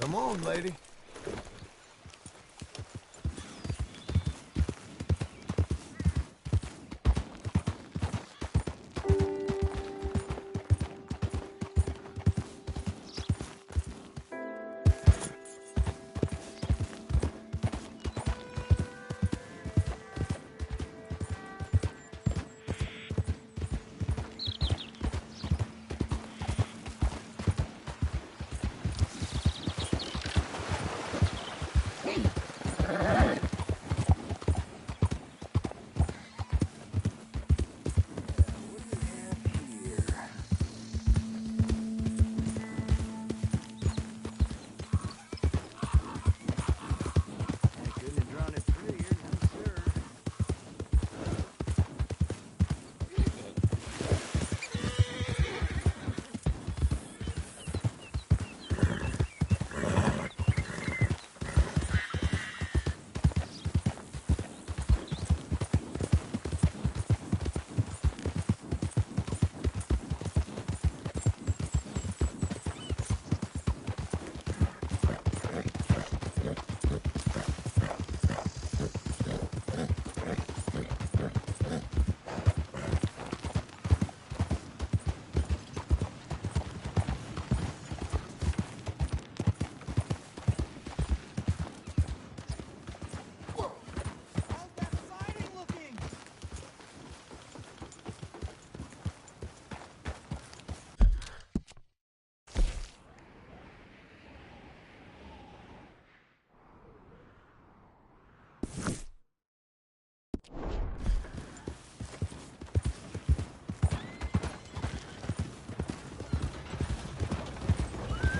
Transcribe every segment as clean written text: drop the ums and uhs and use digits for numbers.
Come on, lady.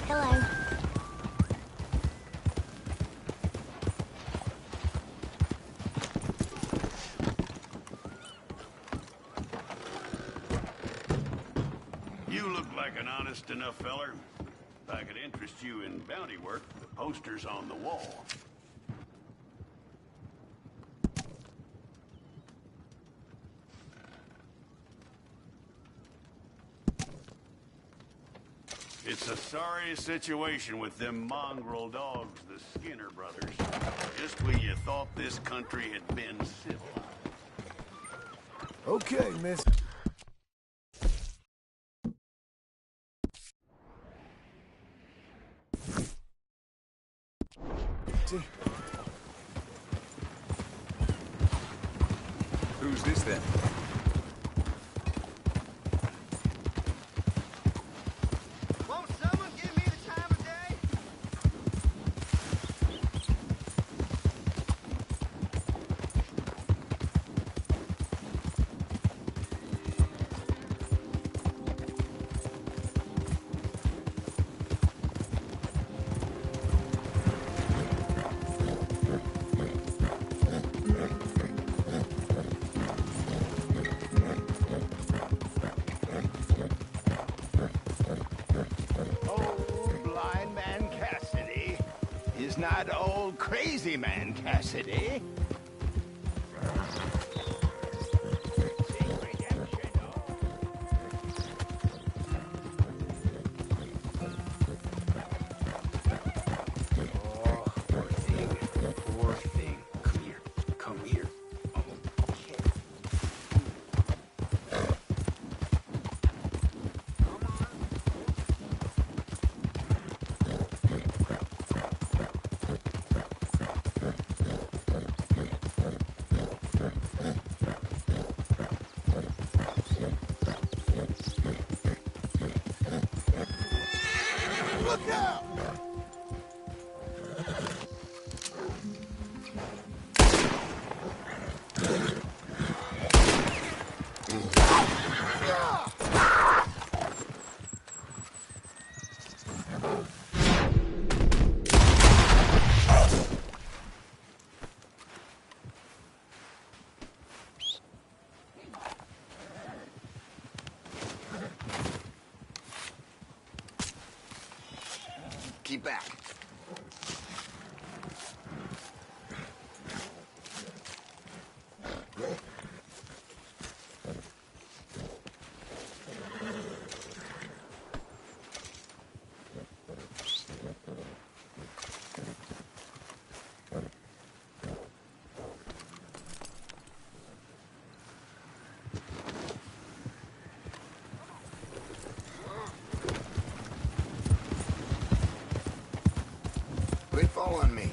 Hello. You look like an honest enough feller. If I could interest you in bounty work, the poster's on the wall. It's a sorry situation with them mongrel dogs, the Skinner brothers. Just when you thought this country had been civilized. Okay, miss. Who's this then? Won't someone give me the time of day? Old blind man Cassidy is not old crazy man Cassidy. Oh, poor thing. Poor thing. Come here. Come here. Okay. Look out! Keep back. Quit following me.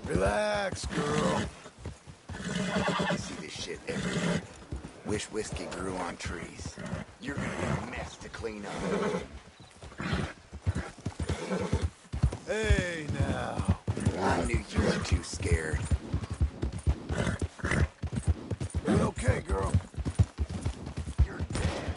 Relax, girl. I see this shit everywhere. Wish whiskey grew on trees. You're gonna be a mess to clean up. Hey, now. I knew you were too scared. You okay, girl? You're dead.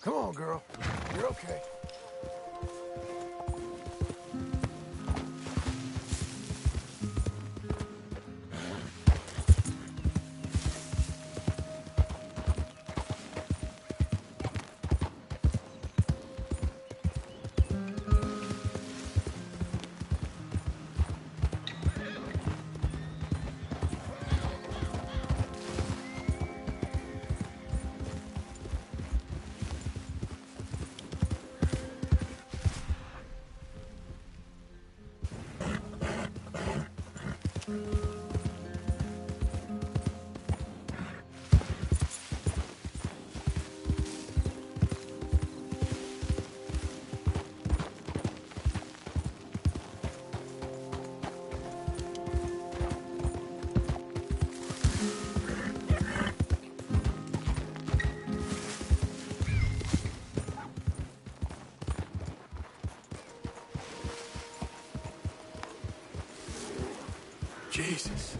Come on, girl. You're okay. Jesus.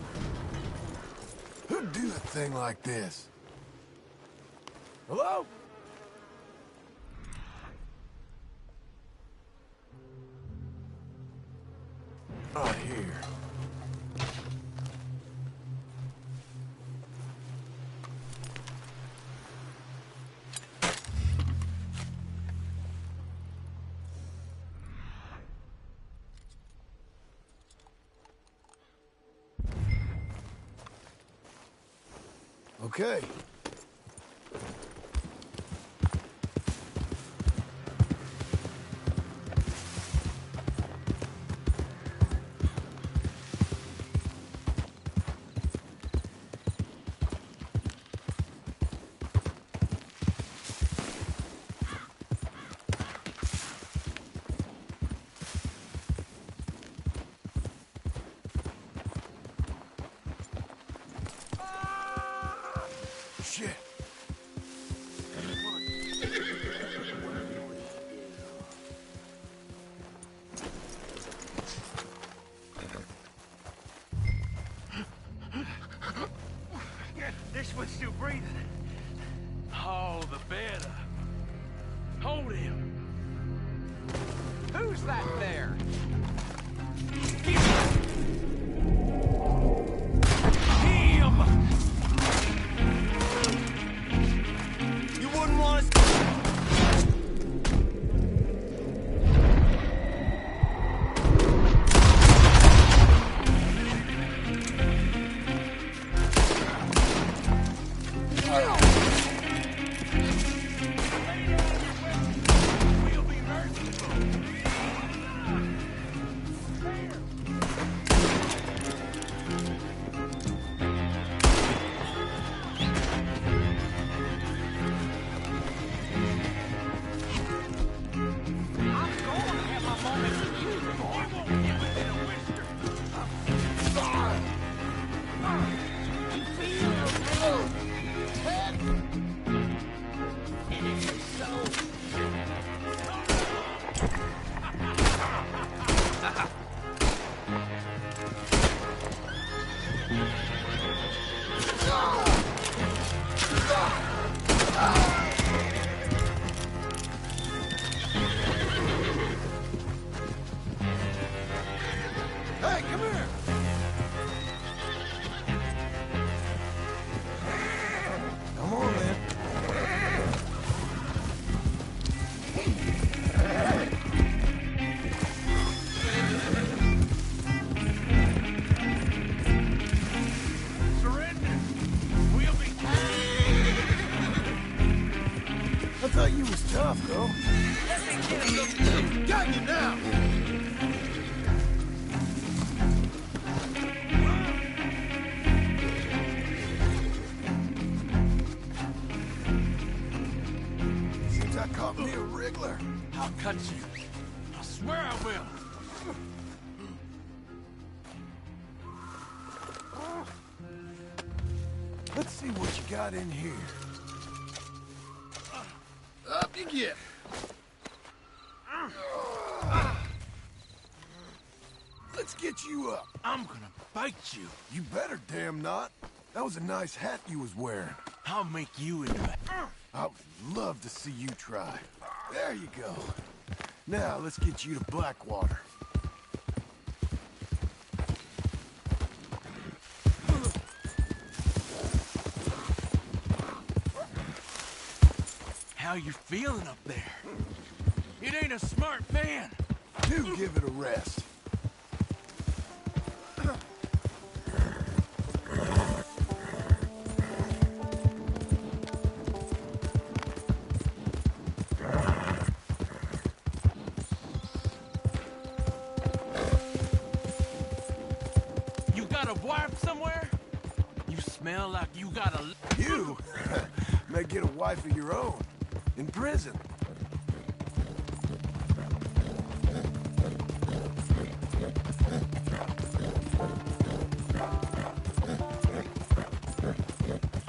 Who'd do a thing like this? Hello? Not here. Okay. Shit. This one's still breathing. All the better. Hold him. Who's that there? Him! You wouldn't want us... We'll be merciful. thought you was tough, though. Got you now! Seems I caught me a wriggler. I'll cut you. I swear I will. Let's see what you got in here. Up you get. Let's get you up. I'm gonna bite you. You better damn not. That was a nice hat you was wearing. I'll make you into it. I would love to see you try. There you go. Now, let's get you to Blackwater. How you feeling up there? It ain't a smart man. Do give it a rest. You got a wife somewhere? You smell like you got a... You may get a wife of your own. In prison.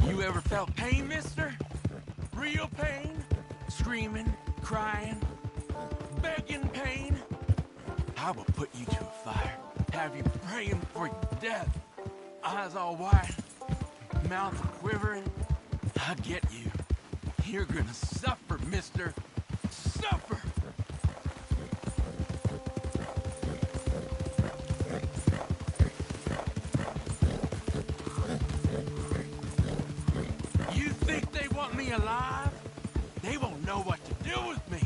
You ever felt pain, mister? Real pain? Screaming, crying, begging pain? I will put you to a fire, have you praying for your death. Eyes all wide, mouth quivering. I get you. You're gonna suffer, mister. Suffer! You think they want me alive? They won't know what to do with me.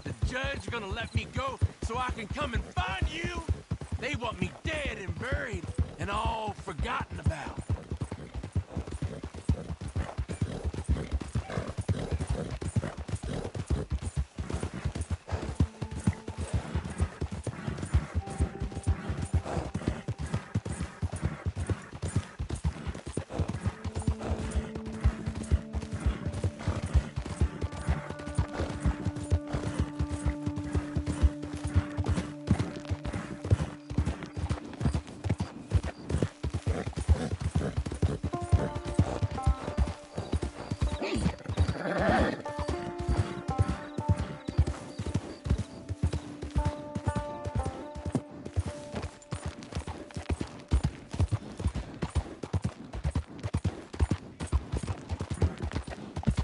The judge gonna let me go so I can come and find you? They want me dead and buried and all forgotten about.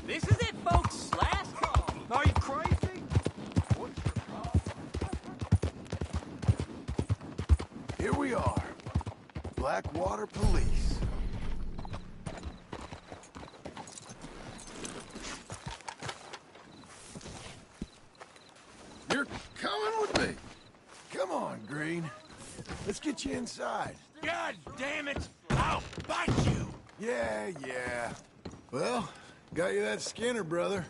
This is it, folks. Last call. Are you crazy? Here we are. Blackwater Police. You're coming with me. Come on, Green. Let's get you inside. God damn it! I'll bite you! Yeah. Well, got you that Skinner, brother.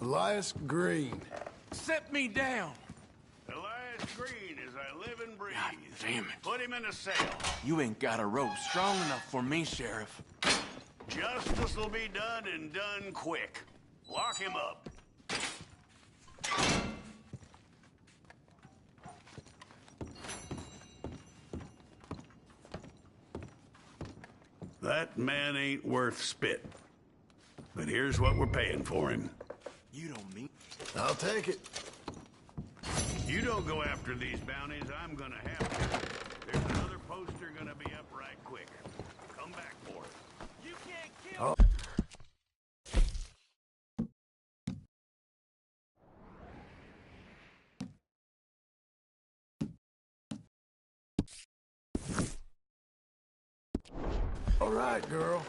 Elias Green. Set me down! Elias Green, as I live and breathe. God damn it. Put him in a cell. You ain't got a rope strong enough for me, Sheriff. Justice will be done and done quick. Lock him up. That man ain't worth spit. But here's what we're paying for him. You don't mean... I'll take it. You don't go after these bounties, I'm gonna have to. There's another poster gonna be up right quick. Come back for it. You can't kill... Oh. All right, girl.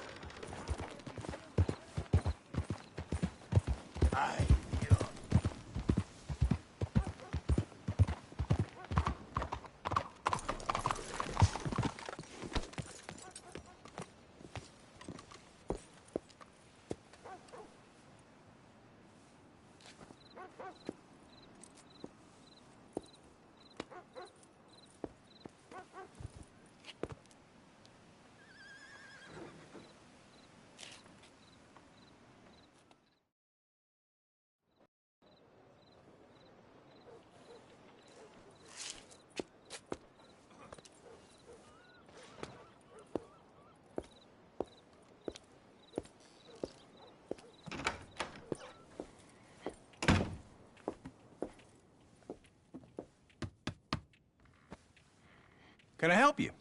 Can I help you?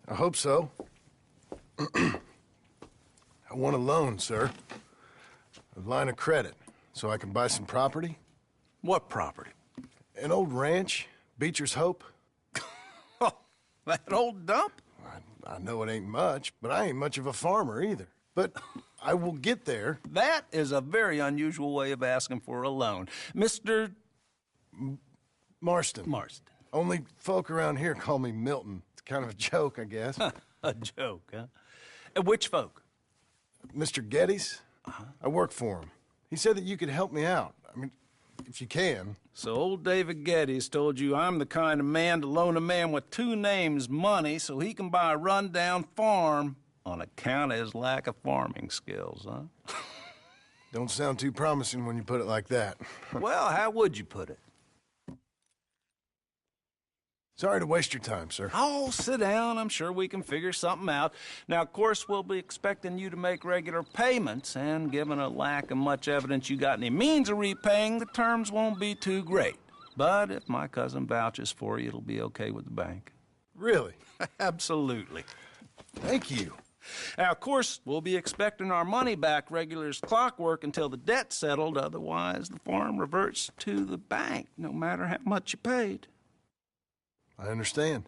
I hope so. I want a loan, sir. A line of credit, so I can buy some property. What property? An old ranch, Beecher's Hope. Oh, that old dump? I know it ain't much, but I ain't much of a farmer either. But I will get there. That is a very unusual way of asking for a loan. Mr. Marston. Marston. Only folk around here call me Milton. It's kind of a joke, I guess. A joke, huh? Which folk? Mr. Geddes. I work for him. He said that you could help me out. I mean, if you can. So old David Geddes told you I'm the kind of man to loan a man with two names money so he can buy a rundown farm on account of his lack of farming skills, huh? Don't sound too promising when you put it like that. Well, how would you put it? Sorry to waste your time, sir. Oh, sit down. I'm sure we can figure something out. Now, of course, we'll be expecting you to make regular payments, and given a lack of much evidence you got any means of repaying, the terms won't be too great. But if my cousin vouches for you, it'll be okay with the bank. Really? Absolutely. Thank you. Now, of course, we'll be expecting our money back regular as clockwork until the debt's settled. Otherwise, the farm reverts to the bank, no matter how much you paid. I understand.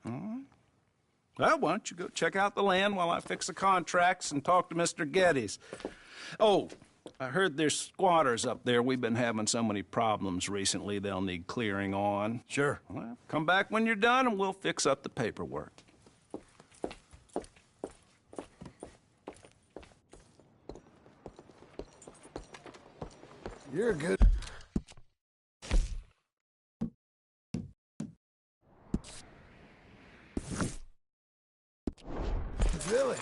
All right. Well, why don't you go check out the land while I fix the contracts and talk to Mr. Geddes. Oh, I heard there's squatters up there. We've been having so many problems recently, they'll need clearing on. Sure. Well, come back when you're done and we'll fix up the paperwork. You're a good... Really?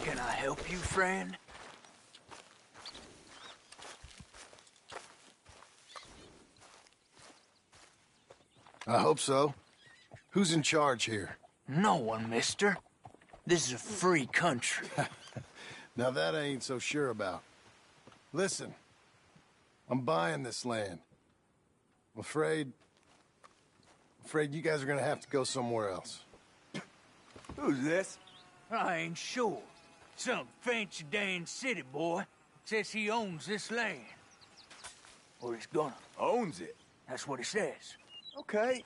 Can I help you, friend? I hope so. Who's in charge here? No one, mister. This is a free country. Now that I ain't so sure about. Listen, I'm buying this land. I'm afraid you guys are gonna have to go somewhere else. Who's this? I ain't sure. Some fancy Dan city boy says he owns this land. Or he's gonna. Owns it. That's what he says. Okay.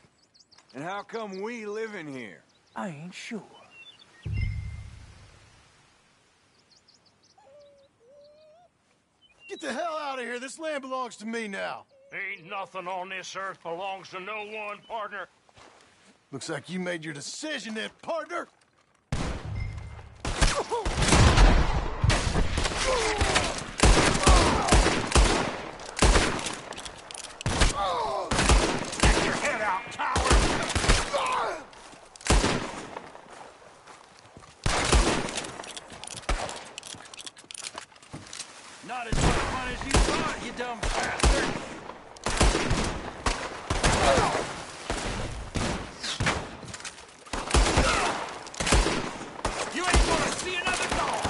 And how come we live in here? I ain't sure. Get the hell out of here! This land belongs to me now! Ain't nothing on this earth belongs to no one, partner. Looks like you made your decision then, partner! Get your head out, coward! Not as much fun as you thought, you dumb bastard! You ain't gonna see another dog!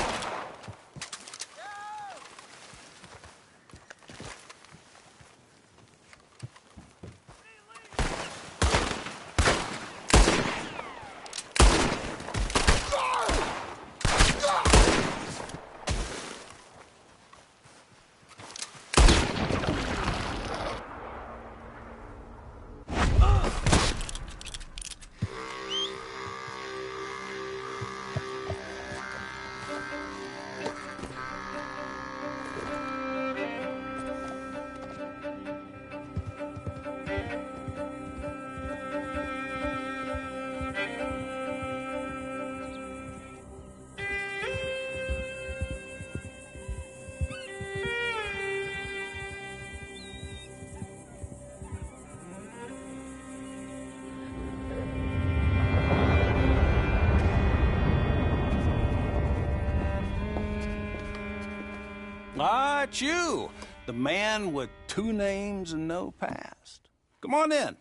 That's you, the man with 2 names and no past. Come on in.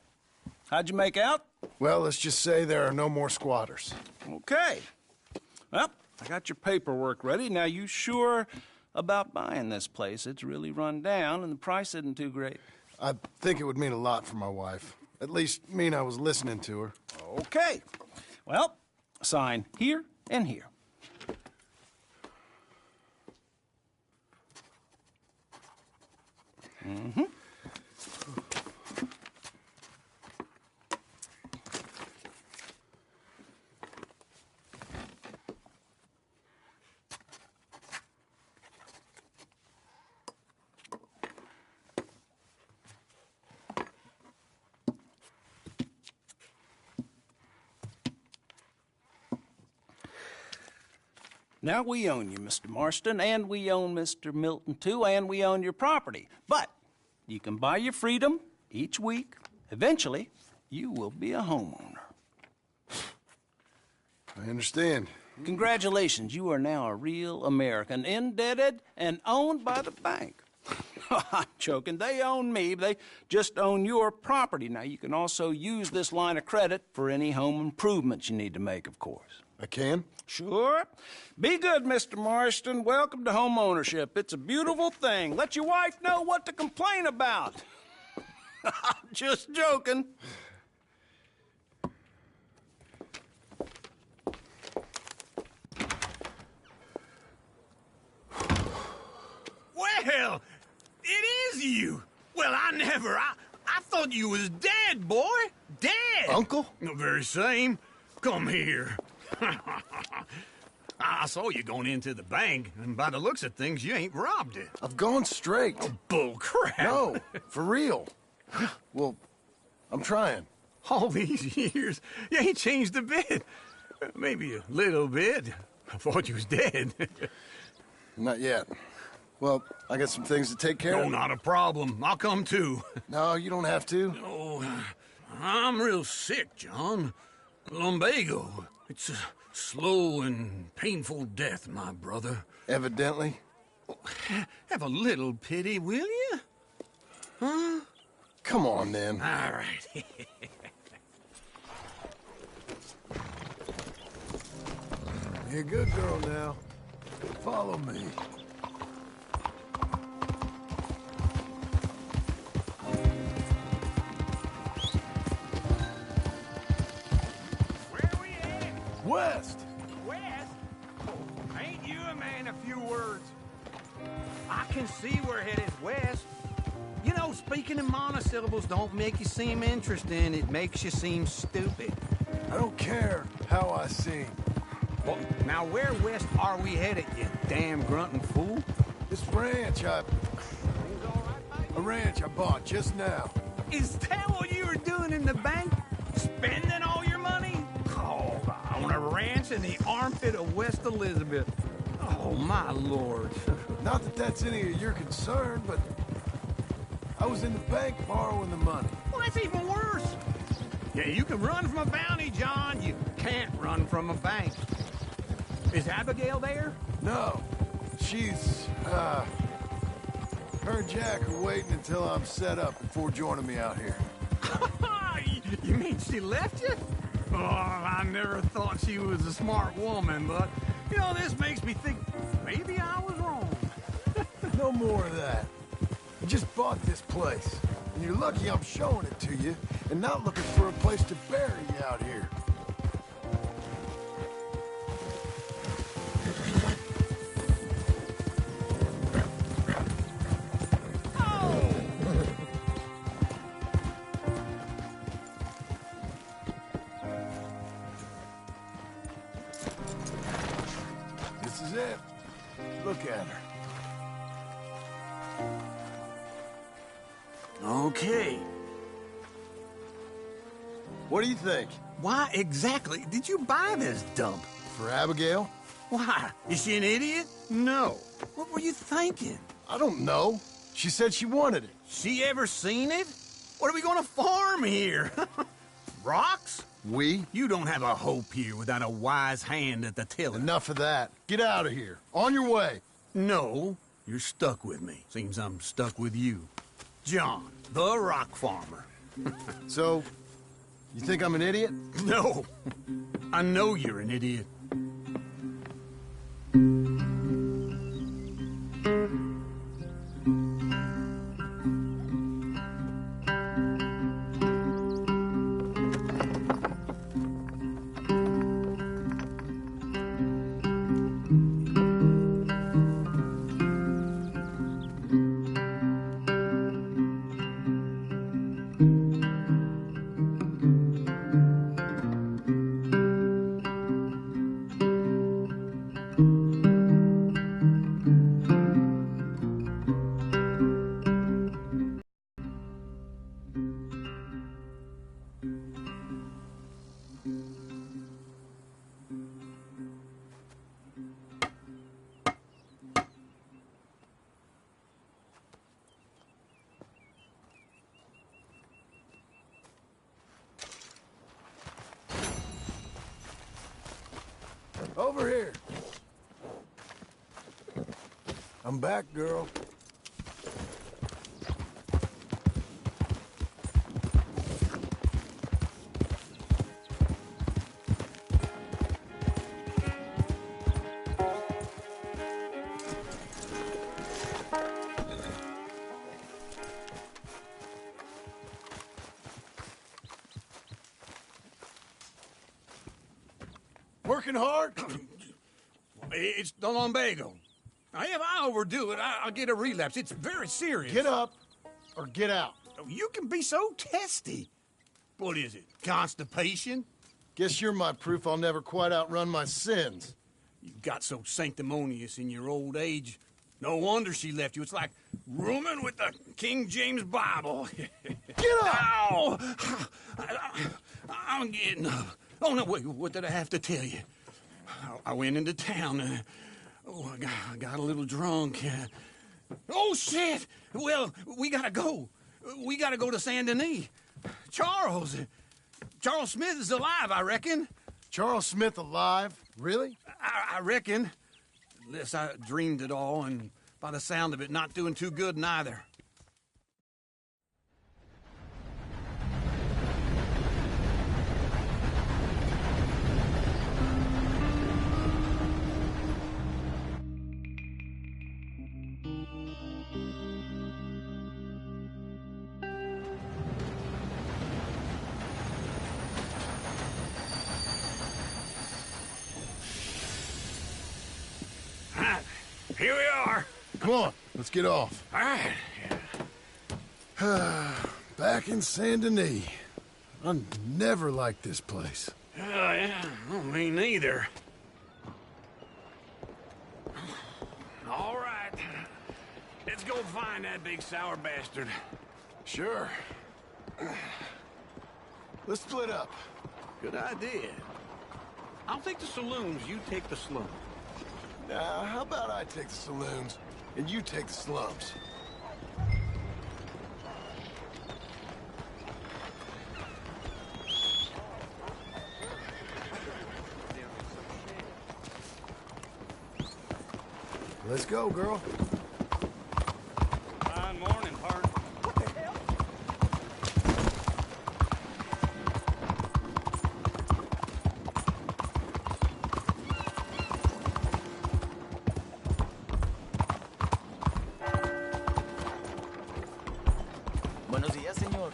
How'd you make out? Well, let's just say there are no more squatters. Okay. Well, I got your paperwork ready. Now, you sure about buying this place? It's really run down, and the price isn't too great. I think it would mean a lot for my wife. At least mean I was listening to her. Okay. Well, sign here and here. Mm-hmm. Now, we own you, Mr. Marston, and we own Mr. Milton, too, and we own your property. But you can buy your freedom each week. Eventually, you will be a homeowner. I understand. Congratulations, you are now a real American, indebted and owned by the bank. I'm joking. They own me. They just own your property. Now, you can also use this line of credit for any home improvements you need to make, of course. I can? Sure. Be good, Mr. Marston. Welcome to home ownership. It's a beautiful thing. Let your wife know what to complain about. I'm just joking. Well, it is you. Well, I thought you was dead, boy. Dead. Uncle? The very same. Come here. I saw you going into the bank, and by the looks of things, you ain't robbed it. I've gone straight. Bull crap. No, for real. Well, I'm trying. All these years, you ain't changed a bit. Maybe a little bit. I thought you was dead. Not yet. Well, I got some things to take care No, of. not a problem. I'll come too. No, you don't have to. Oh, I'm real sick, John. Lumbago. It's a slow and painful death, my brother. Evidently. Have a little pity, will you? Huh? Come on, then. All right. You're a good girl now. Follow me. Where are we headed? West! West? Oh, ain't you a man of few words? I can see we're headed west. You know, speaking in monosyllables don't make you seem interesting. It makes you seem stupid. I don't care how I sing. Well, now where west are we headed, you damn grunting fool? This ranch A ranch I bought just now. Is that what you were doing in the bank? Spending all your money? Oh, on a ranch in the armpit of West Elizabeth. Oh, my lord. Not that that's any of your concern, but I was in the bank borrowing the money. Well, that's even worse. Yeah, you can run from a bounty, John. You can't run from a bank. Is Abigail there? No, she's, her and Jack are waiting until I'm set up before joining me out here. You mean she left you? Oh, I never thought she was a smart woman, but, you know, this makes me think maybe I was wrong. No more of that. You just bought this place, and you're lucky I'm showing it to you and not looking for a place to bury you out here. This is it. Look at her. Okay. What do you think? Why exactly did you buy this dump? For Abigail? Why? Is she an idiot? No. What were you thinking? I don't know. She said she wanted it. She ever seen it? What are we gonna farm here? Rocks? We? You don't have a hope here without a wise hand at the tiller. Enough of that. Get out of here. On your way. No. You're stuck with me. Seems I'm stuck with you. John, the rock farmer. So, you think I'm an idiot? No. I know you're an idiot. Over here. I'm back, girl. Working hard? It's the lumbago. Now, if I overdo it, I'll get a relapse. It's very serious. Get up or get out. You can be so testy. What is it, constipation? Guess you're my proof I'll never quite outrun my sins. You got so sanctimonious in your old age. No wonder she left you. It's like rooming with the King James Bible. Get up! Ow! I'm getting up. Oh, no, wait, what did I have to tell you? I went into town. I got a little drunk. Oh, shit! Well, we gotta go. We gotta go to Saint Denis. Charles Smith is alive, I reckon. Charles Smith alive? Really? I reckon. Unless I dreamed it all, and by the sound of it, not doing too good neither. Here we are. Come on, let's get off. All right. Back in Saint Denis. I never liked this place. Yeah, well, me neither. All right. Let's go find that big sour bastard. Sure. Let's split up. Good idea. I'll take the saloons, you take the slums. Now, how about I take the saloons, and you take the slums? Let's go, girl. Fine morning, partner. What the hell? Buenos días, señor.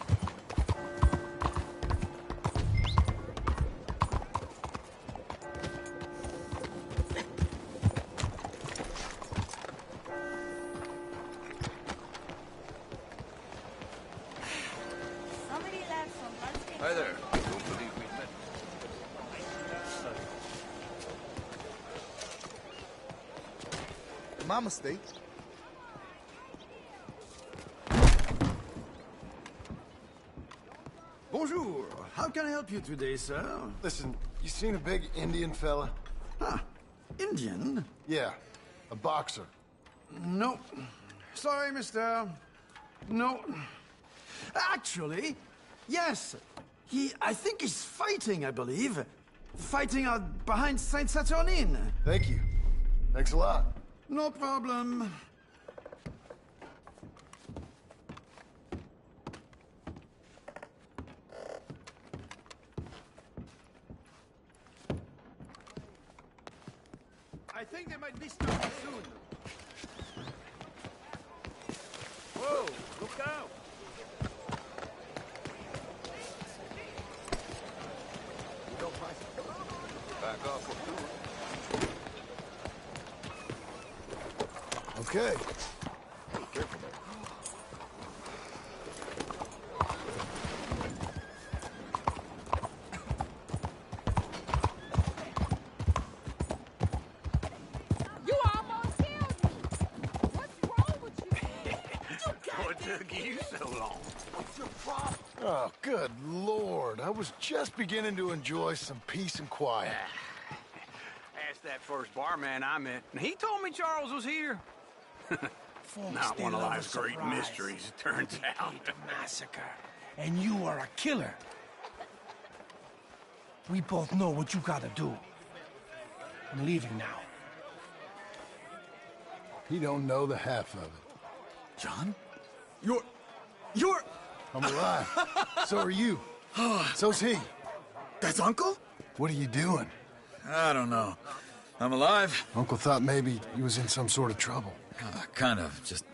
Somebody left some lunch. Hi there. Don't believe we met. My mistake. Bonjour. How can I help you today, sir? Listen, you seen a big Indian fella? Ah, Indian? Yeah, a boxer. No. Sorry, mister. No. Actually, yes. I think he's fighting, I believe. Fighting out behind Saint Saturnin. Thank you. Thanks a lot. No problem. think they might be starting soon. Whoa, look out. Back off for two. Okay. You almost killed me. What's wrong with you? What took you so long? What's your problem? Oh, good Lord. I was just beginning to enjoy some peace and quiet. Asked that first barman I met, and he told me Charles was here. Folks, Not they one of love a life's great surprise. mysteries, it turns out. Hate a massacre, and you are a killer. We both know what you gotta do. I'm leaving now. He don't know the half of it. John? You're... I'm alive. So are you. So's he. That's Uncle? What are you doing? I don't know. I'm alive. Uncle thought maybe he was in some sort of trouble. Kind of. Just...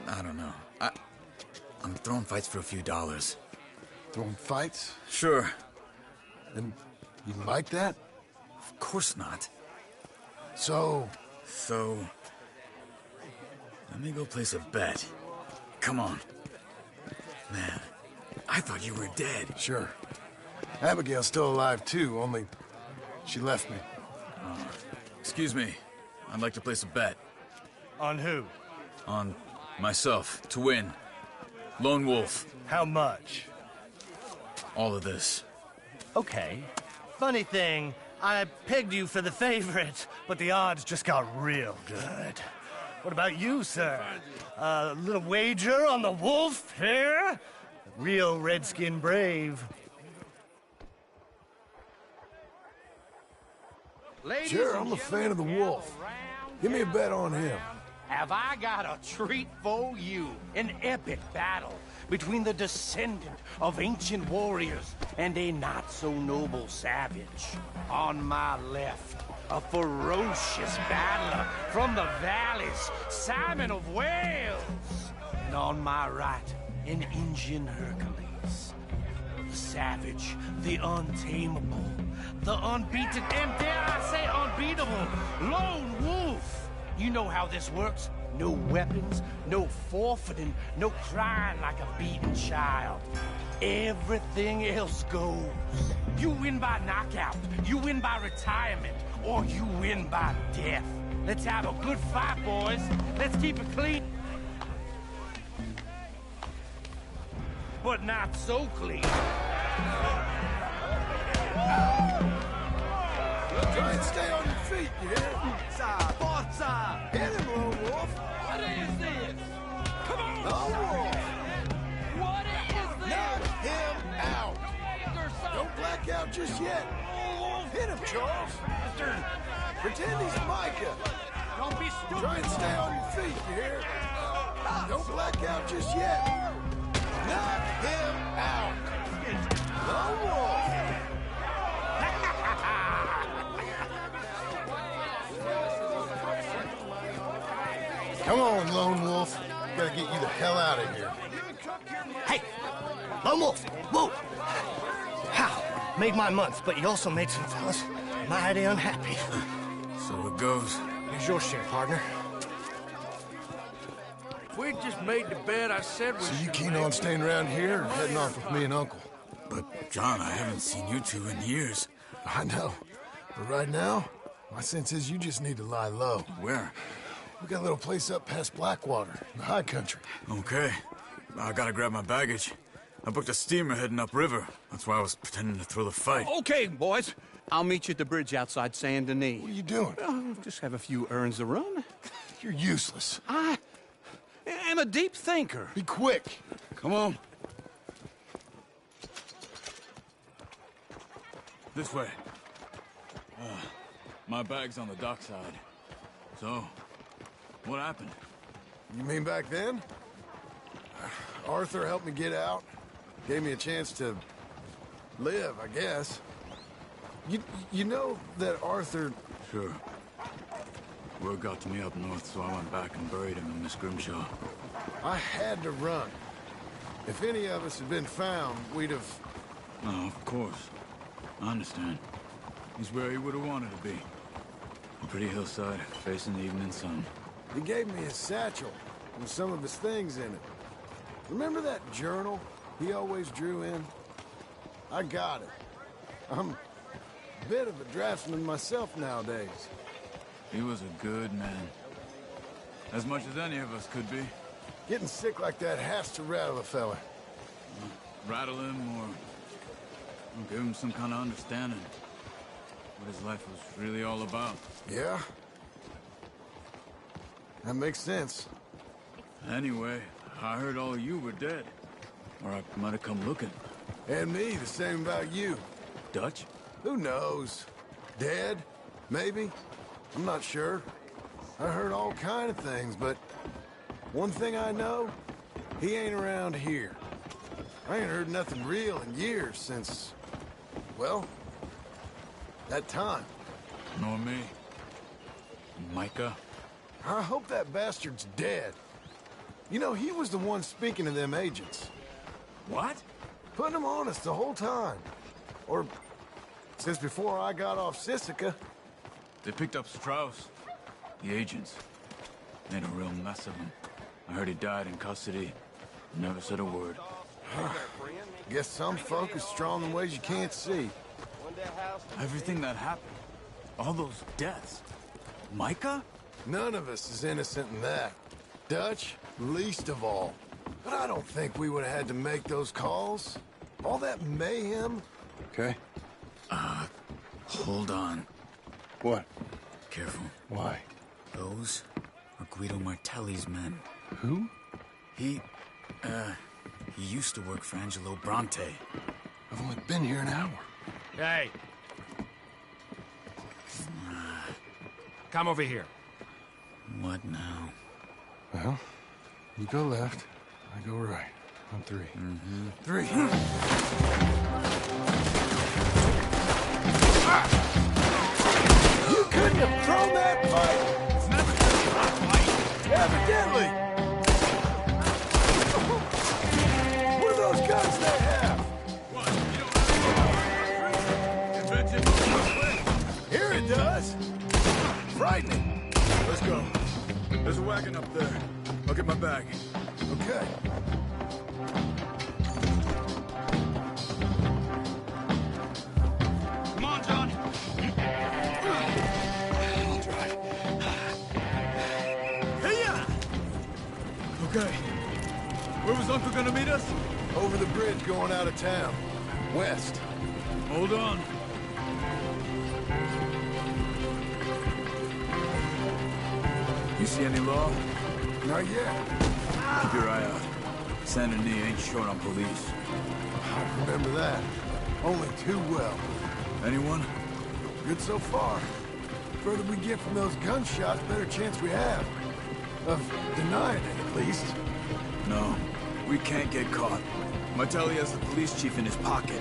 I don't know. I'm throwing fights for a few dollars. Throwing fights? Sure. And you like that? Of course not. So... Let me go place a bet. Come on. Man, I thought you were dead. Sure. Abigail's still alive, too, only she left me. Excuse me. I'd like to place a bet. On who? On myself, to win. Lone Wolf. How much? All of this. Okay. Funny thing, I pegged you for the favorite, but the odds just got real good. What about you, sir? A little wager on the wolf here? Real redskin brave. Ladies Sure, and I'm a fan of the wolf. Give me a bet on him. Have I got a treat for you? An epic battle between the descendant of ancient warriors and a not-so-noble savage. On my left, a ferocious battler from the valleys, Simon of Wales. And on my right, an Indian Hercules. The savage, the untamable, the unbeaten, and dare I say unbeatable, Lone Wolf. You know how this works. No weapons, no forfeiting, no crying like a beaten child. Everything else goes. You win by knockout, you win by retirement, or you win by death. Let's have a good fight, boys. Let's keep it clean. But not so clean. Try and stay on your feet, you hear? Forza! Hit him, Lone Wolf! What is this? Come on! Lone Wolf! What is this? Knock him out! Don't black out just yet. Hit him, Charles. Pretend he's Micah. Don't be stupid. Try and stay on your feet, you hear? Don't black out just yet. Knock him out. Lone Wolf. Come on, Lone Wolf. Gotta get you the hell out of here. Hey! Lone Wolf! Whoa! How? Made my month, but you also made some fellas mighty unhappy. So it goes. Here's your share, partner. If we'd just made the bet I said we So you should keen make. on staying around here or heading off with me and Uncle? But, John, I haven't seen you two in years. I know. But right now, my sense is you just need to lie low. Where? We got a little place up past Blackwater, in the high country. Okay. I gotta grab my baggage. I booked a steamer heading upriver. That's why I was pretending to throw the fight. Okay, boys. I'll meet you at the bridge outside Saint Denis. What are you doing? Just have a few errands to run. You're useless. I am a deep thinker. Be quick. Come on. This way. My bag's on the dockside. So, what happened? You mean back then? Arthur helped me get out. Gave me a chance to live, I guess. You know that Arthur... Sure. Word got to me up north, so I went back and buried him in Miss Grimshaw. I had to run. If any of us had been found, we'd have... No, of course. I understand. He's where he would have wanted to be. A pretty hillside, facing the evening sun. He gave me his satchel with some of his things in it. Remember that journal he always drew in? I got it. I'm a bit of a draftsman myself nowadays. He was a good man. As much as any of us could be. Getting sick like that has to rattle a fella. Rattle him or give him some kind of understanding. What his life was really all about. Yeah? That makes sense. Anyway, I heard all of you were dead. Or I might have come looking. And me, the same about you. Dutch? Who knows? Dead? Maybe? I'm not sure. I heard all kind of things, but one thing I know, he ain't around here. I ain't heard nothing real in years since, well, that time. Nor me. Micah? I hope that bastard's dead. You know, he was the one speaking to them agents. What? Putting them on us the whole time. Or since before I got off Sisika. They picked up Strauss. The agents. Made a real mess of him. I heard he died in custody. Never said a word. Guess some folk is strong in ways you can't see. Everything that happened. All those deaths. Micah? None of us is innocent in that. Dutch, least of all. But I don't think we would have had to make those calls. All that mayhem. Okay. Hold on. What? Careful. Why? Those are Guido Martelli's men. Who? He used to work for Angelo Bronte. I've only been here an hour. Hey. Come over here. What now? Well, you go left, I go right. On three. Mm-hmm. Three. You couldn't have thrown that fight! It's never been a fight. Evidently! What are those guns they have? What? You don't have invented? Here it does! Frightening! Let's go. There's a wagon up there. I'll get my bag. Okay. Come on, John. I'll drive. Hey-ya! Okay. Where was Uncle gonna meet us? Over the bridge going out of town. West. Hold on. You see any law? Not yet. Keep your eye out. Saint Denis ain't short on police. I remember that. Only too well. Anyone? Good so far. Further we get from those gunshots, better chance we have. Of denying it, at least. No. We can't get caught. Martelli has the police chief in his pocket.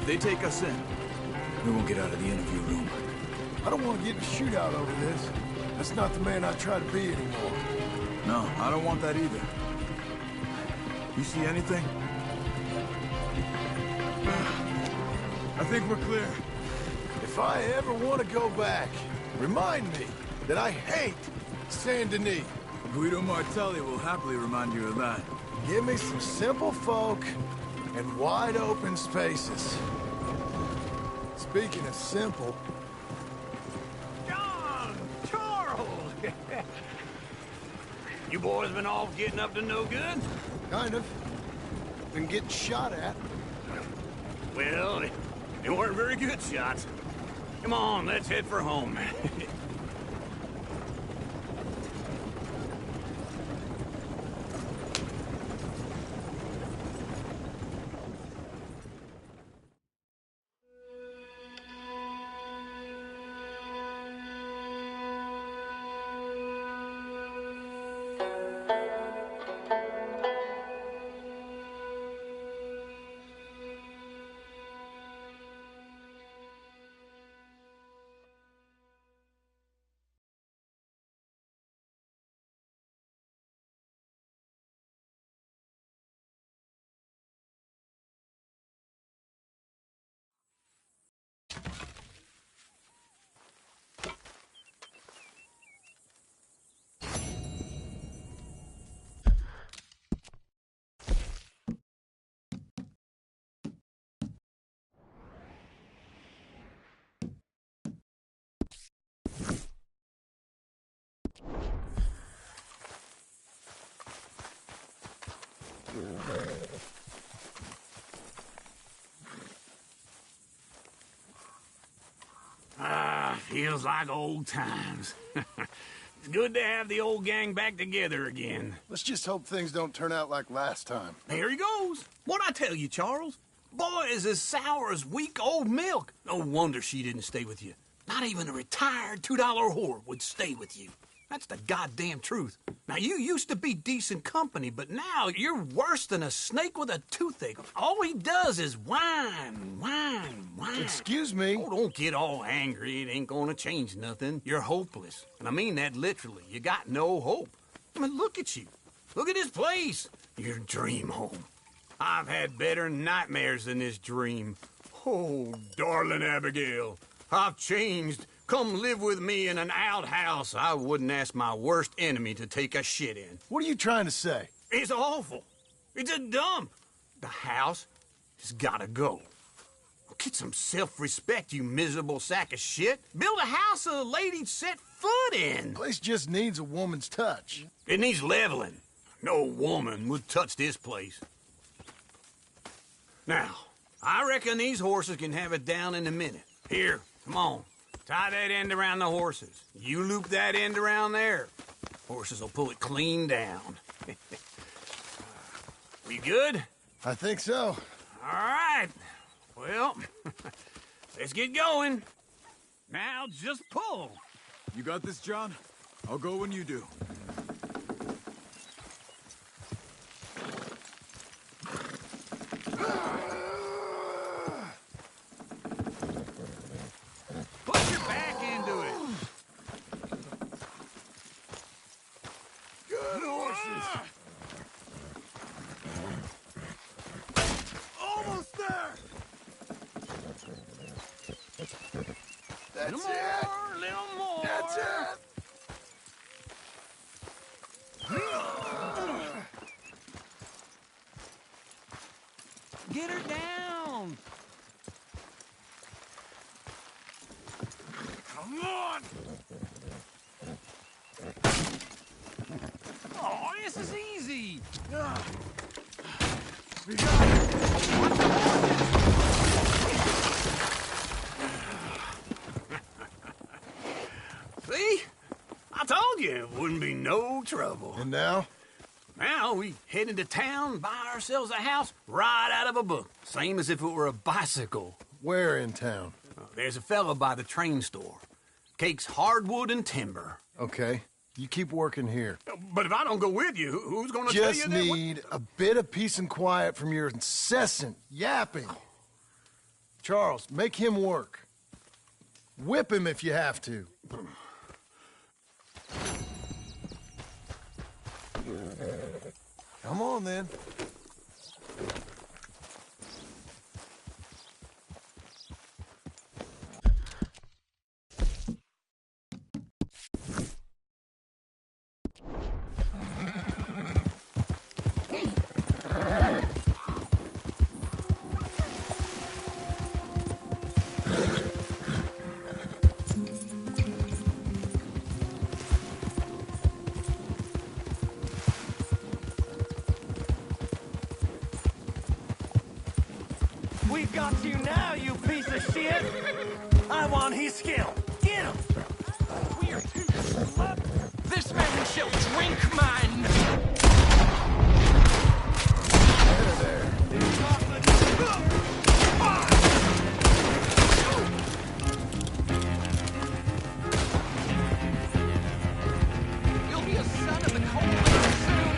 If they take us in, we won't get out of the interview room. I don't want to get in a shootout over this. That's not the man I try to be anymore. No, I don't want that either. You see anything? I think we're clear. If I ever want to go back, remind me that I hate Saint Denis. Guido Martelli will happily remind you of that. Give me some simple folk and wide open spaces. Speaking of simple, John! Charles! You boys been all getting up to no good? kind of. Been getting shot at. Well, they weren't very good shots. Come on, let's head for home. Feels like old times. It's good to have the old gang back together again. Let's just hope things don't turn out like last time. Here he goes. What'd I tell you, Charles? Boy is as sour as week-old milk. No wonder she didn't stay with you. Not even a retired $2 whore would stay with you. That's the goddamn truth. Now, you used to be decent company, but now you're worse than a snake with a toothache. All he does is whine, whine, whine. Excuse me? Oh, don't get all angry. It ain't gonna change nothing. You're hopeless. And I mean that literally. You got no hope. I mean, look at you. Look at this place. Your dream home. I've had better nightmares than this dream. Oh, darling Abigail, I've changed. Come live with me in an outhouse I wouldn't ask my worst enemy to take a shit in. What are you trying to say? It's awful. It's a dump. The house has gotta go. Get some self-respect, you miserable sack of shit. Build a house a lady'd set foot in. The place just needs a woman's touch. It needs leveling. No woman would touch this place. Now, I reckon these horses can have it down in a minute. Here, come on. Tie that end around the horses. You loop that end around there. Horses will pull it clean down. We good? I think so. All right. Well, let's get going. Now just pull. You got this, John? I'll go when you do. Put your back into it. Good horses. Almost there. That's Little it. more, little more. That's it. Get her down. Come on. Oh, this is easy. We got it. See? I told you it wouldn't be no trouble. And now? Now we head into town, buy ourselves a house right out of a book. Same as if it were a bicycle. Where in town? There's a fella by the train store. Cakes hardwood and timber. Okay. You keep working here. But if I don't go with you, who's gonna tell you Just that? need a bit of peace and quiet from your incessant yapping. Charles, make him work. Whip him if you have to. Come on, then. We've got you now, you piece of shit! I want his skill. Get him! We're too slow. This man shall drink mine. You'll be a son of the cold winter soon.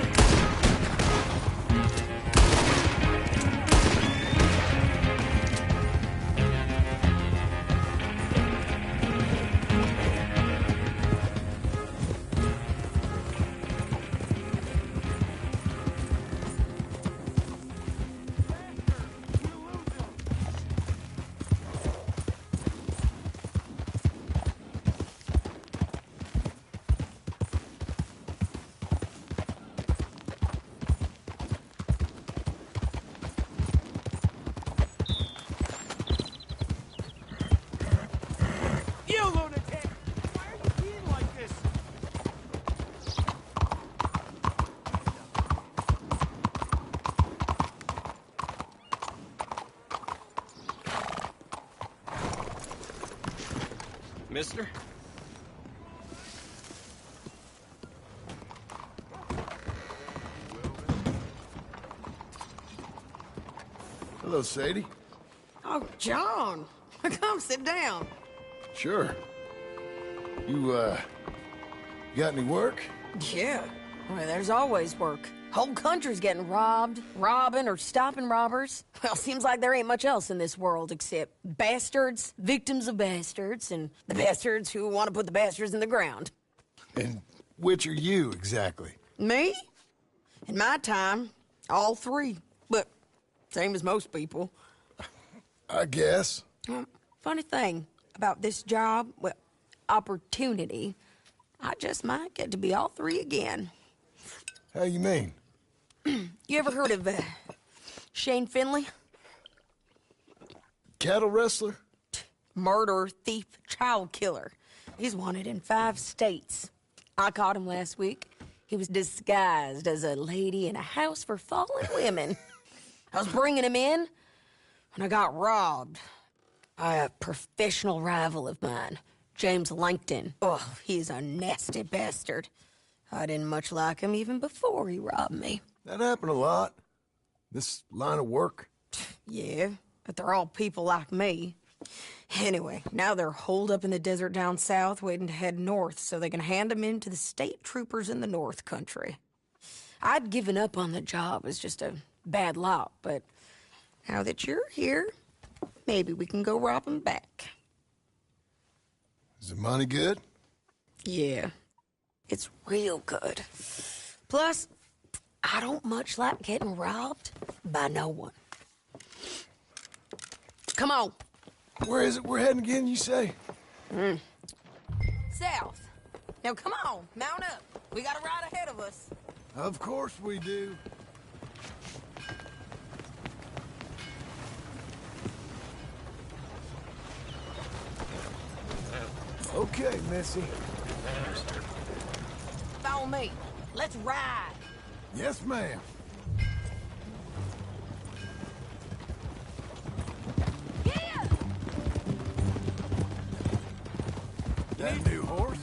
Mister? Hello, Sadie. Oh, John. Come sit down. Sure. You got any work? Yeah. Well, there's always work. Whole country's getting robbed, robbing, or stopping robbers. Well, seems like there ain't much else in this world except bastards, victims of bastards, and the bastards who want to put the bastards in the ground. And which are you, exactly? Me? In my time, all three. But same as most people. I guess. Funny thing about this job, well, opportunity, I just might get to be all three again. How you mean? You ever heard of Shane Finley? Cattle wrestler? Murderer, thief, child killer. He's wanted in 5 states. I caught him last week. He was disguised as a lady in a house for fallen women. I was bringing him in when I got robbed by a professional rival of mine, James Langton. Oh, he's a nasty bastard. I didn't much like him even before he robbed me. That happened a lot. This line of work. Yeah, but they're all people like me. Anyway, now they're holed up in the desert down south waiting to head north so they can hand them in to the state troopers in the north country. I'd given up on the job as just a bad lot, but now that you're here, maybe we can go rob them back. Is the money good? Yeah, it's real good. Plus, I don't much like getting robbed by no one. Come on. Where is it we're heading again, you say? South. Now come on, mount up. We got a ride ahead of us. Of course we do. Okay, Missy. Follow me. Let's ride. Yes, ma'am. That new horse?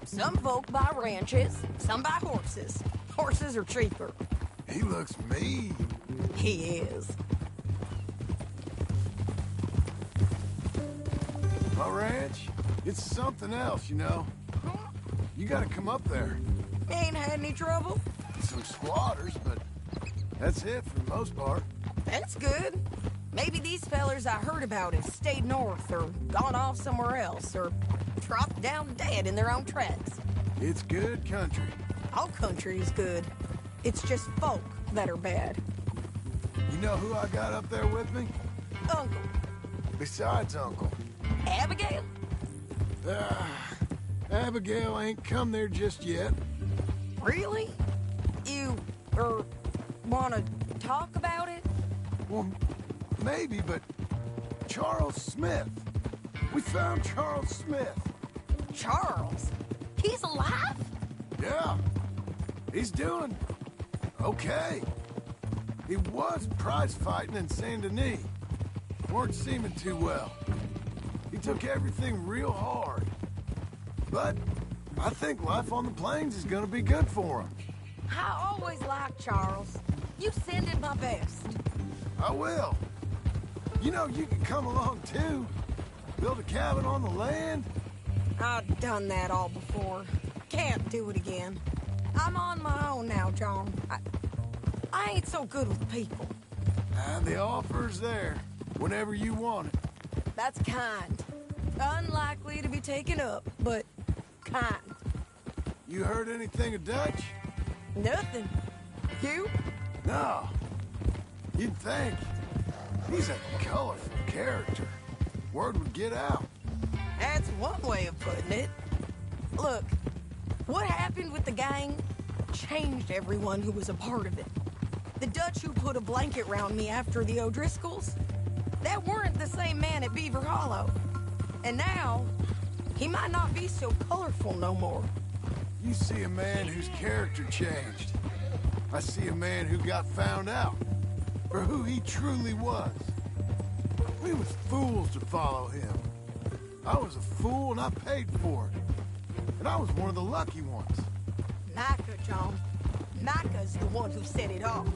Some folk buy ranches, some buy horses. Horses are cheaper. He looks mean. He is. My ranch, it's something else, you know. You gotta come up there. Ain't had any trouble? Some squatters, but that's it for the most part. That's good. Maybe these fellers I heard about have stayed north or gone off somewhere else or dropped down dead in their own tracks. It's good country. All country is good. It's just folk that are bad. You know who I got up there with me? Uncle. Besides Uncle. Abigail? Abigail ain't come there just yet. Really? You, wanna talk about it? Well, maybe, but Charles Smith. We found Charles Smith. Charles? He's alive? Yeah. He's doing okay. He was prize fighting in Saint Denis. Weren't seeming too well. He took everything real hard. But I think life on the plains is gonna be good for him. I always liked Charles. You send him my best. I will. You know, you can come along too. Build a cabin on the land. I've done that all before. Can't do it again. I'm on my own now, John. I ain't so good with people. The offer's there whenever you want it. That's kind. Unlikely to be taken up, but kind. You heard anything of Dutch? Nothing. You? No. You'd think. He's a colorful character. Word would get out. That's one way of putting it. Look, what happened with the gang changed everyone who was a part of it. The Dutch who put a blanket round me after the O'Driscolls, that weren't the same man at Beaver Hollow. And now, he might not be so colorful no more. You see a man whose character changed. I see a man who got found out for who he truly was. We was fools to follow him. I was a fool and I paid for it. And I was one of the lucky ones. Micah, John. Micah's the one who set it off.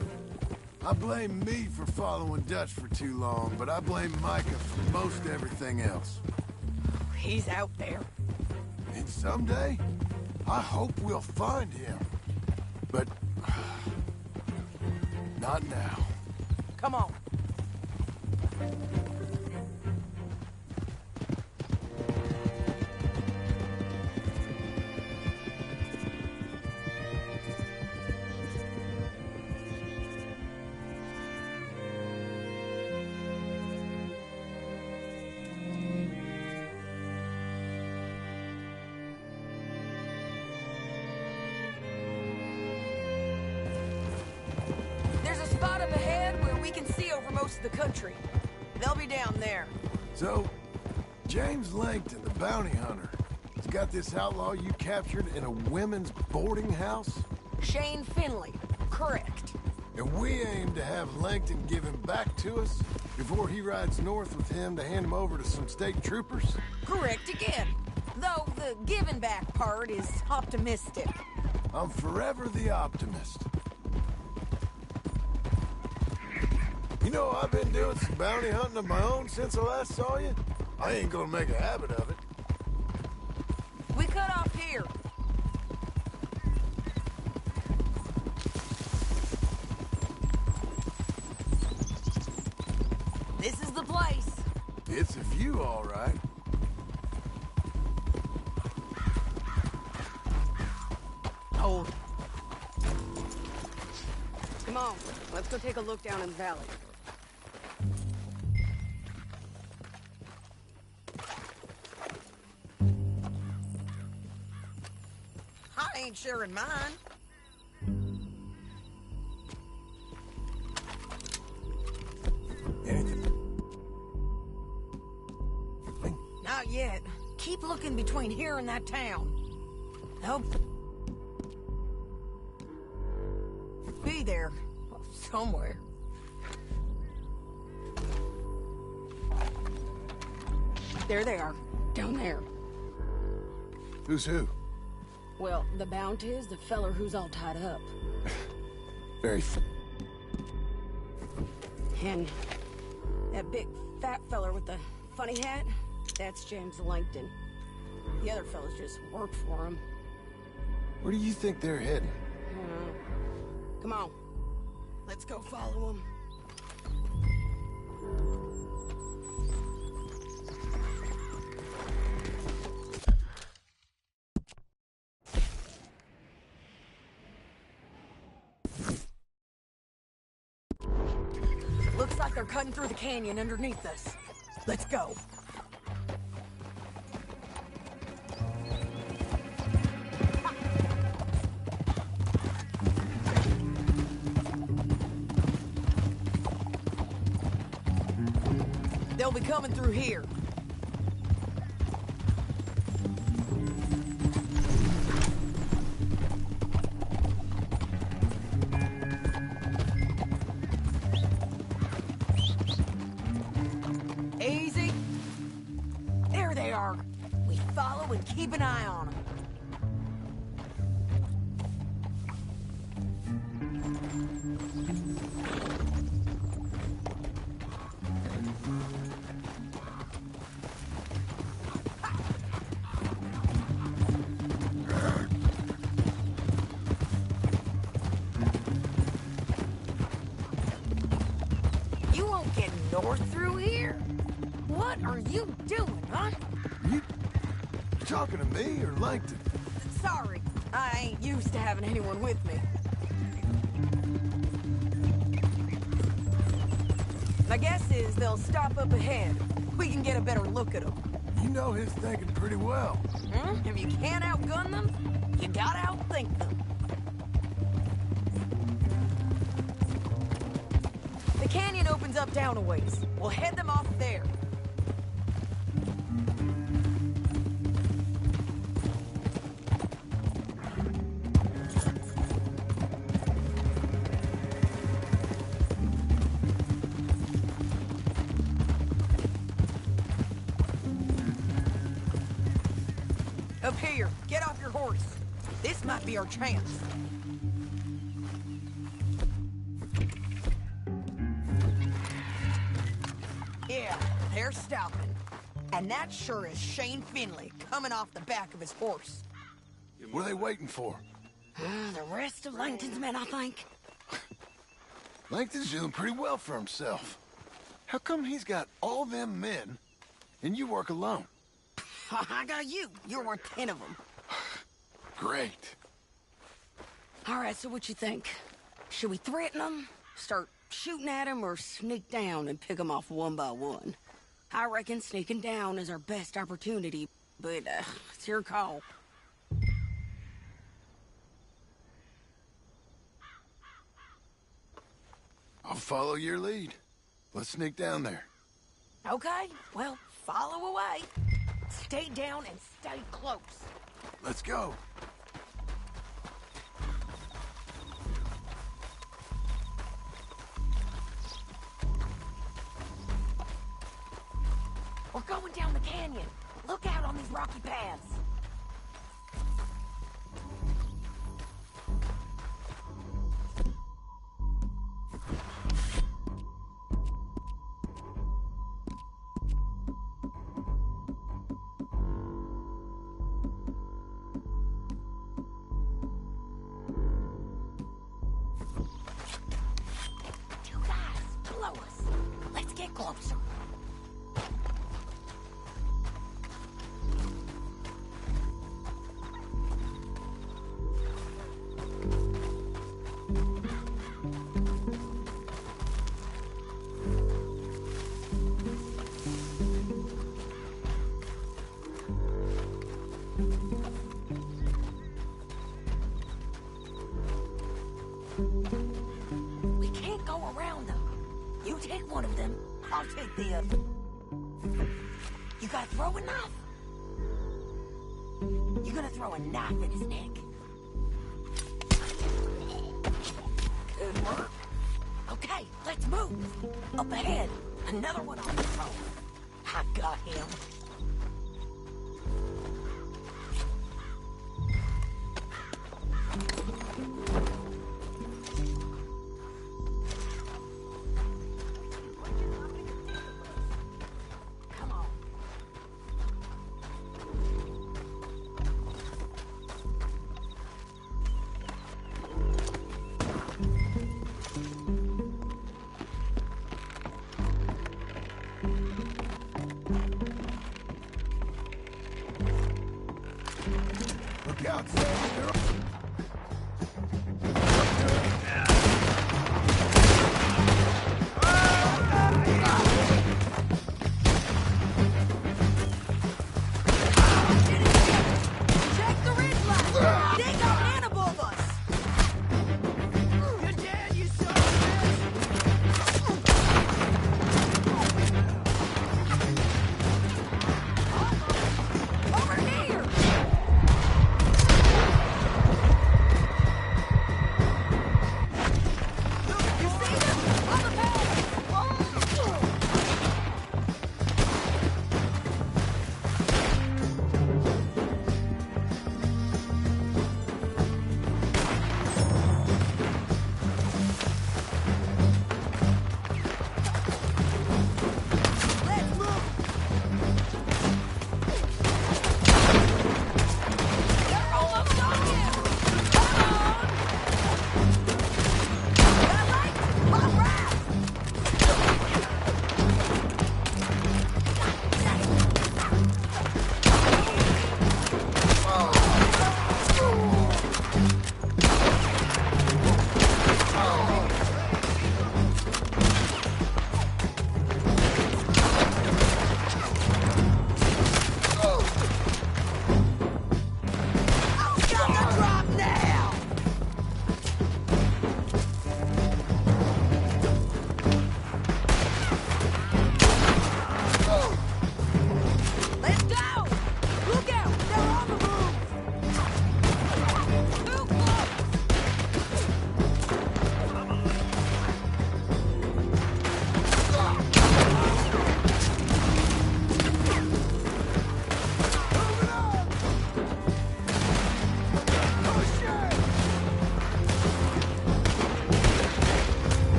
I blame me for following Dutch for too long, but I blame Micah for most everything else. He's out there. And someday, I hope we'll find him. But... not now. Come on. There's a spot up ahead where we can see over most of the country. They'll be down there. So, James Langton, the bounty hunter, has got this outlaw you captured in a women's boarding house? Shane Finley. Correct. And we aim to have Langton give him back to us before he rides north with him to hand him over to some state troopers? Correct again. Though the giving back part is optimistic. I'm forever the optimist. You know, I've been doing some bounty hunting of my own since I last saw you. I ain't gonna make a habit of it. We cut off here. This is the place. It's a view, all right. Hold. Come on, let's go take a look down in the valley. I ain't sharing mine. Not yet. Keep looking between here and that town. Nope. Be there. Somewhere. There they are. Down there. Who's who? Well, the bounty is the feller who's all tied up. Very And that big fat feller with the funny hat, that's James Langton. The other fellas just work for him. Where do you think they're heading? Come on. Let's go follow him. Looks like they're cutting through the canyon underneath us. Let's go. They'll be coming through here. Easy. There they are. We follow and keep an eye on them. You won't get north through here? What are you doing, huh? You talking to me or Langton? Sorry, I ain't used to having anyone with me. My guess is they'll stop up ahead. We can get a better look at them. You know his thinking pretty well. If you can't outgun them, you gotta outthink them. The canyon opens up down a ways. We'll head them off there. Up here, get off your horse. This might be our chance. Yeah, they're stopping. And that sure is Shane Finley coming off the back of his horse. What are they waiting for? The rest of Langton's men, I think. Langton's doing pretty well for himself. How come he's got all them men, and you work alone? I got you. You're worth 10 of them. Great. All right, so what you think? Should we threaten them, start shooting at them, or sneak down and pick them off one by one? I reckon sneaking down is our best opportunity, but it's your call. I'll follow your lead. Let's sneak down there. Okay, well, follow away. Stay down and stay close. Let's go. We're going down the canyon. Look out on these rocky paths. You guys, below us. Let's get closer. We can't go around them. You take one of them, I'll take the other. You gotta throw a knife. You're gonna throw a knife in his neck. Good work. Okay, let's move. Up ahead, another one on the road. I got him. Come on. Look out, Sam. Check the ridge line. They got man above us. You're dead, you son of a bitch. Over here.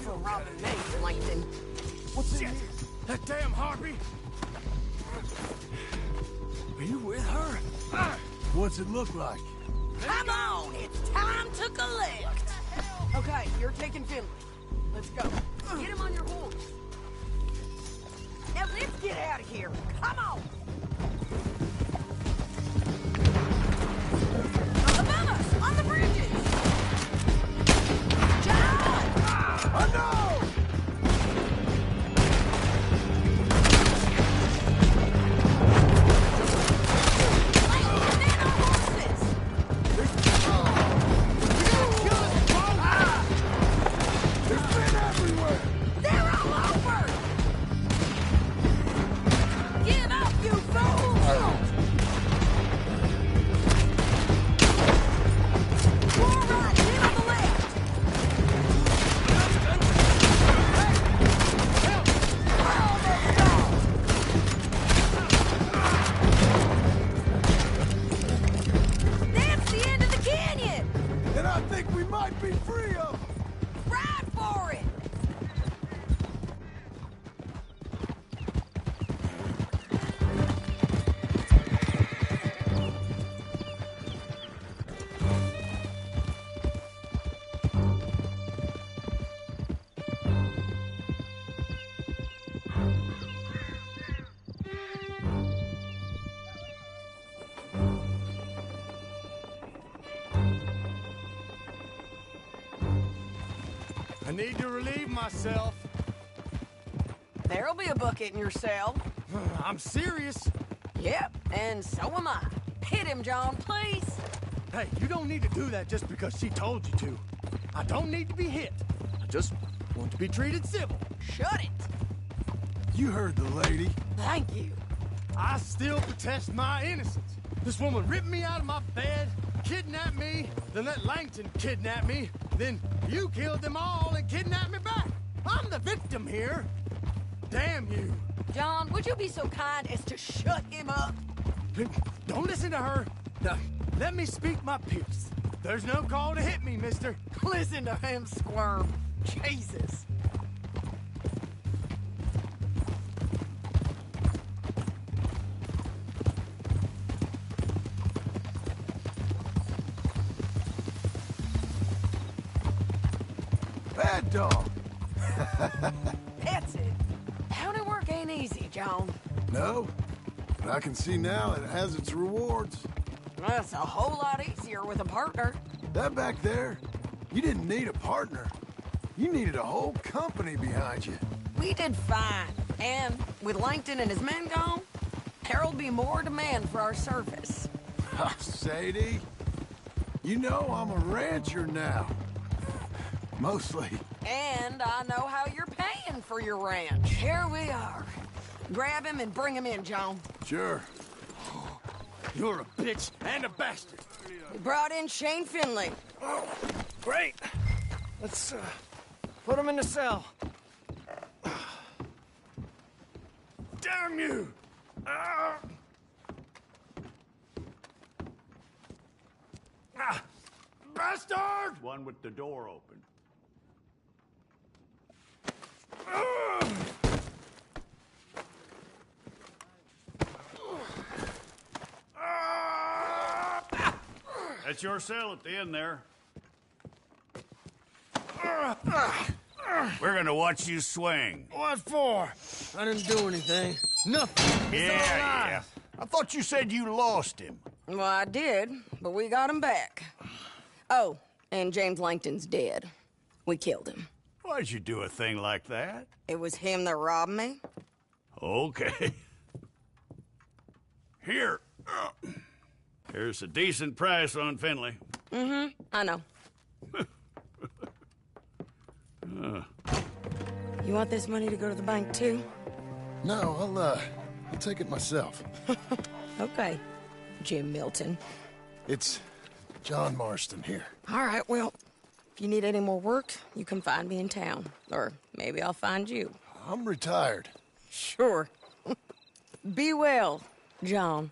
to robbing me, Langton. What's in here? That damn harpy! Are you with her? What's it look like? Come on, it's time to collect. Okay, you're taking Finley. Let's go. Get him on your horse. Now let's get out of here. Come on. Above us, on the bridges. John! Oh no! I need to relieve myself. There'll be a bucket in your cell. I'm serious. Yep, and so am I. Hit him, John, please. Hey, you don't need to do that just because she told you to. I don't need to be hit. I just want to be treated civil. Shut it. You heard the lady. Thank you. I still protest my innocence. This woman ripped me out of my bed, kidnapped me, then let Langton kidnap me, then you killed them all and kidnapped me back. I'm the victim here. Damn you. John, would you be so kind as to shut him up? Don't listen to her. Now, let me speak my piece. There's no call to hit me, mister. Listen to him squirm. Jesus. Bad dog. That's it. County work ain't easy, John. No, but I can see now it has its rewards. That's a whole lot easier with a partner. That back there, you didn't need a partner. You needed a whole company behind you. We did fine. And with Langton and his men gone, there'll be more demand for our service. Sadie, you know I'm a rancher now. Mostly. And I know how you're paying for your ranch. Here we are. Grab him and bring him in, John. Sure. You're a bitch and a bastard. We brought in Shane Finley. Oh, great. Let's put him in the cell. Damn you! Bastard! One with the door open. That's your cell at the end there. We're gonna watch you swing. What for? I didn't do anything. Nothing. He's Yeah. I thought you said you lost him. Well, I did, but we got him back. Oh, and James Langton's dead. We killed him. Why'd you do a thing like that? It was him that robbed me. Okay. Here. Here's a decent price on Finley. Mm-hmm, I know. You want this money to go to the bank, too? No, I'll take it myself. Okay, Jim Milton. It's John Marston here. All right, well, if you need any more work, you can find me in town. Or maybe I'll find you. I'm retired. Sure. Be well, John.